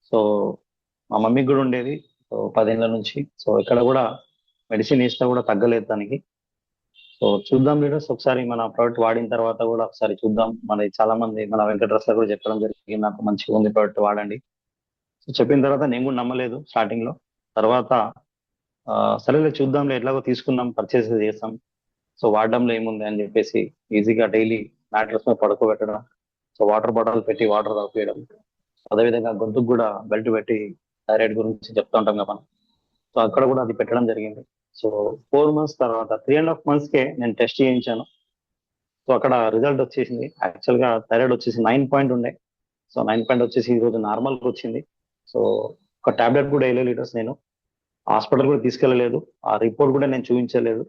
So మా మమ్మీకి కూడా ఉండేది. సో 10 ఏళ్ల నుంచి. సో ఇక్కడ కూడా మెడిసిన్ ఇచ్చినా కూడా తగ్గలేదు దానికి. సో చూద్దాం లీడర్స్, ఒకసారి మన ప్రోడక్ట్ వాడిన తర్వాత కూడా ఒకసారి చూద్దాం. మన చాలా మంది మన వెంకటరస్లో కూడా చెప్పడం జరిగింది, నాకు మంచిగా ఉంది ప్రోడక్ట్ వాడండి. సో చెప్పిన తర్వాత నేను కూడా నమ్మలేదు స్టార్టింగ్ లో. తర్వాత ఆ, సరేలే చూద్దాంలే, ఎట్లాగో తీసుకున్నాం, పర్చేస్ చేస్తాం, సో వాడడంలో ఏముంది అని చెప్పేసి ఈజీగా డైలీ మ్యాట్రెస్ మీద పడుకోబెట్టడం, సో వాటర్ బాటిల్ పెట్టి వాటర్ తాగిపోయడం, అదేవిధంగా గొంతుకు కూడా బెల్ట్ పెట్టి థైరాయిడ్ గురించి చెప్తూ ఉంటాం కదా మనం. సో అక్కడ కూడా అది పెట్టడం జరిగింది. సో 4 months తర్వాత 3.5 months కే నేను టెస్ట్ చేయించాను. సో అక్కడ రిజల్ట్ వచ్చేసింది. యాక్చువల్ గా థైరాయిడ్ వచ్చేసి 9 పాయింట్ ఉండే. సో 9 పాయింట్ వచ్చేసి ఈ రోజు నార్మల్ కి వచ్చింది. సో ఒక టాబ్లెట్ కూడా వేయలేదు లీటర్స్, నేను హాస్పిటల్ కూడా తీసుకెళ్ళలేదు, ఆ రిపోర్ట్ కూడా నేను చూపించలేదు.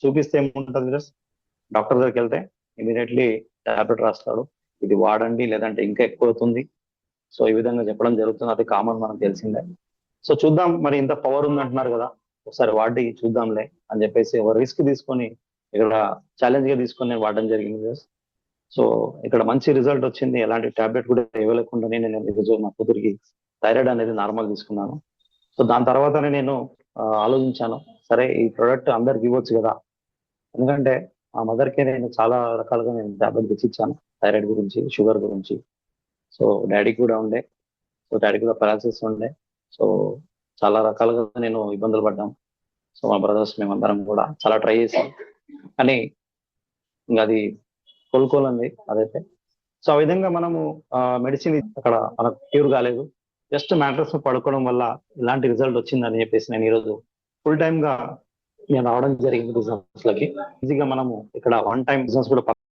చూపిస్తే ఏముంటుంది లీటర్స్, డాక్టర్ దగ్గరికి వెళ్తే ఇమీడియట్లీ టాబ్లెట్ రాస్తాడు, ఇది వాడండి లేదంటే ఇంకా ఎక్కువ అవుతుంది. సో ఈ విధంగా చెప్పడం జరుగుతుంది, అది కామన్ మనకు తెలిసిందే. సో చూద్దాం, మరి ఇంత పవర్ ఉంది అంటున్నారు కదా, ఒకసారి వాడి చూద్దాంలే అని చెప్పేసి ఒక రిస్క్ తీసుకొని ఇక్కడ ఛాలెంజ్ గా తీసుకొని నేను వాడడం జరిగింది. సో ఇక్కడ మంచి రిజల్ట్ వచ్చింది. ఎలాంటి టాబ్లెట్ కూడా ఇవ్వలేకుండానే నేను ఈరోజు మా కూతురికి థైరాయిడ్ అనేది నార్మల్ తీసుకున్నాను. సో దాని తర్వాతనే నేను ఆలోచించాను, సరే ఈ ప్రోడక్ట్ అందరికి ఇవ్వచ్చు కదా. ఎందుకంటే మా మదర్కే నేను చాలా రకాలుగా నేను టాబ్లెట్ తెచ్చి ఇచ్చాను, థైరాయిడ్ గురించి, షుగర్ గురించి. సో డాడీ కూడా ఉండే, సో డాడీ కూడా పెరాలసిస్ ఉండే. సో చాలా రకాలుగా నేను ఇబ్బందులు పడ్డాం. సో మా బ్రదర్స్ మేమందరం కూడా చాలా ట్రై చేసాం, కానీ ఇంకా అది కోలుకోలండి అదైతే. సో ఆ విధంగా మనము మెడిసిన్ అక్కడ మనకు క్యూర్ కాలేదు, జస్ట్ మ్యాట్రస్ పడుకోవడం వల్ల ఇలాంటి రిజల్ట్ వచ్చిందని చెప్పేసి నేను ఈరోజు ఫుల్ టైమ్ గా నేను రావడం జరిగింది బిజినెస్ లకి. ఈజీగా మనము ఇక్కడ వన్ టైం బిజినెస్ కూడా